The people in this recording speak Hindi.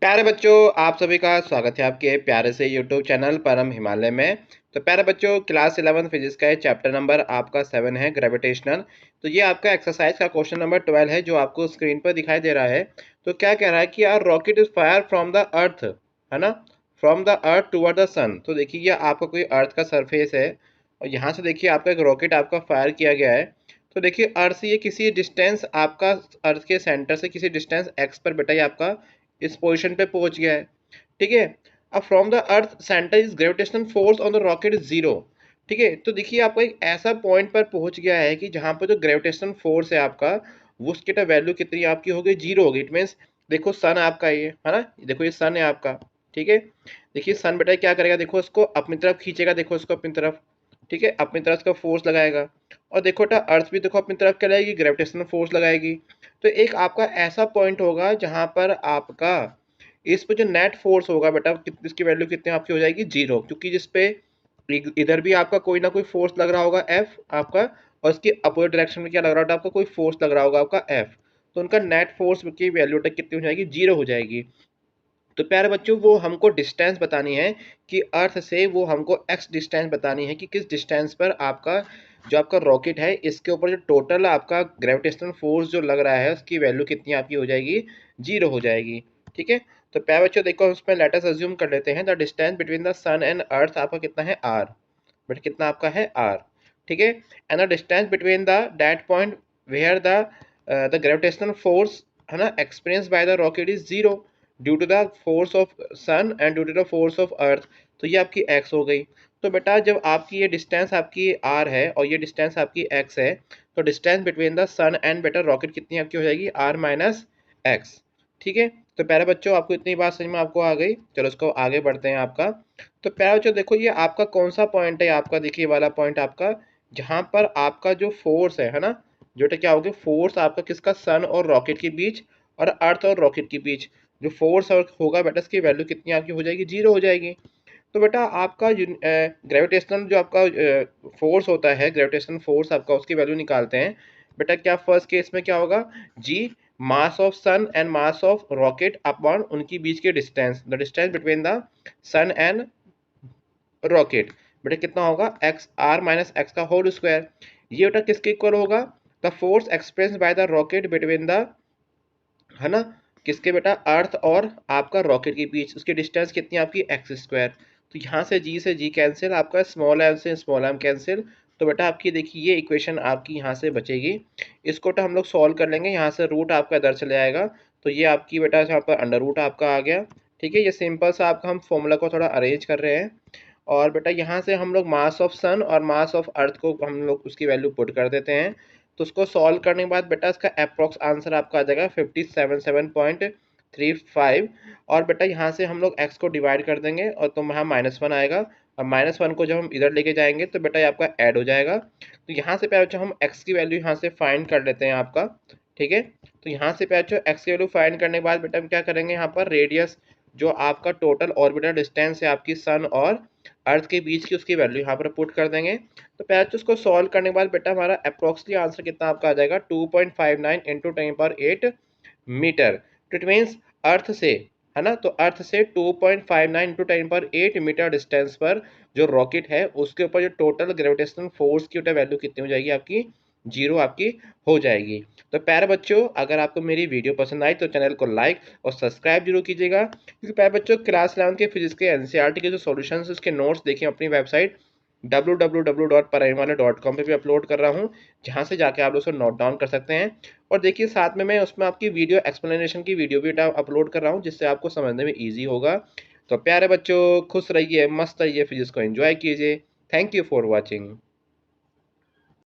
प्यारे बच्चों, आप सभी का स्वागत है आपके प्यारे से यूट्यूब चैनल परम हिमालय में। तो प्यारे बच्चों, क्लास 11 फिजिक्स का चैप्टर नंबर आपका 7 है ग्रेविटेशनल। तो ये आपका एक्सरसाइज का क्वेश्चन नंबर 12 है जो आपको स्क्रीन पर दिखाई दे रहा है। तो क्या कह रहा है कि यार rocket is fire from the earth, है ना, from the earth toward the sun. तो देखिए ये आपका कोई अर्थ का सरफेस है और यहाँ से देखिए आपका एक रॉकेट आपका फायर किया गया है। तो देखिए अर्थ से ये किसी डिस्टेंस आपका, अर्थ के सेंटर से किसी डिस्टेंस एक्स पर बेटा ये आपका इस पोजीशन पे पहुंच गया है। ठीक है। अब from the earth centre is gravitational force on the rocket is zero. ठीक है, तो देखिए आपको एक ऐसा पॉइंट पर पहुंच गया है कि जहां पर जो ग्रेविटेशनल फोर्स है आपका, वो उसकी वैल्यू कितनी आपकी होगी, जीरो होगी। इट मीन्स देखो सन आपका ये है ना, देखो ये सन है आपका। ठीक है, देखिए सन बेटा क्या करेगा, देखो इसको अपनी तरफ खींचेगा, देखो इसको अपनी तरफ। ठीक है, अपनी तरफ इसका फोर्स लगाएगा। और देखो बेटा अर्थ भी देखो अपनी तरफ क्या लगाएगी, ग्रेविटेशनल फोर्स लगाएगी। तो एक आपका ऐसा पॉइंट होगा जहां पर आपका इस पे जो नेट फोर्स होगा बेटा, इसकी वैल्यू कितनी आपकी हो जाएगी, जीरो। क्योंकि जिसपे इधर भी आपका कोई ना कोई फोर्स लग रहा होगा एफ आपका, और इसकी अपोजिट डायरेक्शन में क्या लग रहा होगा आपका, कोई फोर्स लग रहा होगा आपका एफ। तो उनका नेट फोर्स की वैल्यू कितनी हो जाएगी, जीरो हो जाएगी। तो प्यारे बच्चों वो हमको डिस्टेंस बतानी है कि अर्थ से वो हमको एक्स डिस्टेंस बतानी है कि किस डिस्टेंस पर आपका जो आपका रॉकेट है इसके ऊपर जो टोटल आपका ग्रेविटेशनल फोर्स जो लग रहा है उसकी वैल्यू कितनी आपकी हो जाएगी, जीरो हो जाएगी। ठीक है, तो प्यारे बच्चों देखो उसमें लेट अस अज्यूम कर लेते हैं the distance between the sun and earth आपका कितना है, आर। बट कितना आपका है, आर। ठीक है, and the distance between the that point where the gravitational force है ना experience by the rocket is zero due to the force of sun and due to the force of earth. तो ये आपकी एक्स हो गई। तो बेटा जब आपकी ये डिस्टेंस आपकी आर है और ये डिस्टेंस आपकी एक्स है, तो distance between the sun and बेटा रॉकेट कितनी आपकी हो जाएगी, आर माइनस एक्स। ठीक है, तो प्यारे बच्चों आपको इतनी बात समझ में आपको आ गई। चलो इसको आगे बढ़ते हैं आपका। तो प्यारे बच्चों देखो ये आपका कौन सा पॉइंट है, आपका देखिए वाला पॉइंट आपका, जहां पर आपका जो फोर्स है ना, जो क्या होगी, फोर्स आपका किसका, सन और रॉकेट के बीच और अर्थ और रॉकेट के बीच जो फोर्स होगा बेटा इसकी वैल्यू कितनी आपकी हो जाएगी, जीरो हो जाएगी। तो बेटा आपका ग्रेविटेशनल जो आपका फोर्स होता है, ग्रेविटेशनल फोर्स आपका उसकी वैल्यू निकालते हैं। बेटा क्या फर्स्ट केस में क्या होगा, G mass of sun and mass of rocket upon उनकी बीच के distance, the distance between the sun and rocket. बेटा कितना होगा, एक्स आर माइनस एक्स का होल स्क्वायर। ये बेटा किसके इक्वल होगा, the force experience by the rocket between the, है ना, किसके बेटा, अर्थ और आपका रॉकेट के बीच, उसकी डिस्टेंस कितनी आपकी, एक्स स्क्वायर। तो यहाँ से जी कैंसिल, आपका स्मॉल एम से स्मॉल एम कैंसिल। तो बेटा आपकी देखिए ये इक्वेशन आपकी यहाँ से बचेगी। इसको तो हम लोग सॉल्व कर लेंगे, यहाँ से रूट आपका इधर चले आएगा। तो ये आपकी बेटा यहाँ पर अंडर रूट आपका आ गया। ठीक है, ये सिंपल सा आपका हम फॉर्मूला को थोड़ा अरेंज कर रहे हैं। और बेटा यहाँ से हम लोग मास ऑफ सन और मास ऑफ अर्थ को हम लोग उसकी वैल्यू पुट कर देते हैं। तो उसको सॉल्व करने के बाद बेटा इसका अप्रॉक्स आंसर आपका आ जाएगा 57.35। और बेटा यहाँ से हम लोग x को डिवाइड कर देंगे और तो यहाँ -1 आएगा। और -1 को जब हम इधर लेके जाएंगे तो बेटा ये आपका ऐड हो जाएगा। तो यहाँ से क्या हम x की वैल्यू यहाँ से फाइंड कर लेते हैं आपका। ठीक है, तो यहाँ से x की वैल्यू फाइंड करने के बाद बेटा हम क्या करेंगे, यहाँ पर रेडियस जो आपका टोटल ऑर्बिटल डिस्टेंस है आपकी सन और अर्थ के बीच की, उसकी वैल्यू यहाँ पर पुट कर देंगे। तो पहले तो उसको सॉल्व करने के बाद बेटा हमारा अप्रोक्सली आंसर कितना आपका आ जाएगा, 2.59 इंटू 10⁸ मीटर। तो इट मीन्स अर्थ से, है ना, तो अर्थ से 2.59 इंटू 10⁸ मीटर डिस्टेंस पर जो रॉकेट है उसके ऊपर जो टोटल ग्रेविटेशनल फोर्स की वैल्यू कितनी हो जाएगी आपकी, जीरो आपकी हो जाएगी। तो प्यारे बच्चों अगर आपको मेरी वीडियो पसंद आई तो चैनल को लाइक और सब्सक्राइब जरूर कीजिएगा। क्योंकि प्यारे बच्चों क्लास 11 के फिजिक्स के एनसीईआरटी के जो सॉल्यूशंस है उसके नोट्स देखें अपनी वेबसाइट www.parayhimalaya.com पे भी अपलोड कर रहा हूँ, जहाँ से जाके आप लोग उसको नोट डाउन कर सकते हैं। और देखिए साथ में मैं उसमें आपकी वीडियो एक्सप्लेनेशन की वीडियो भी अपलोड कर रहा हूँ जिससे आपको समझने में ईजी होगा। तो प्यारे बच्चों खुश रहिए, मस्त रहिए, फिजिक्स को एंजॉय कीजिए। Thank you for watching.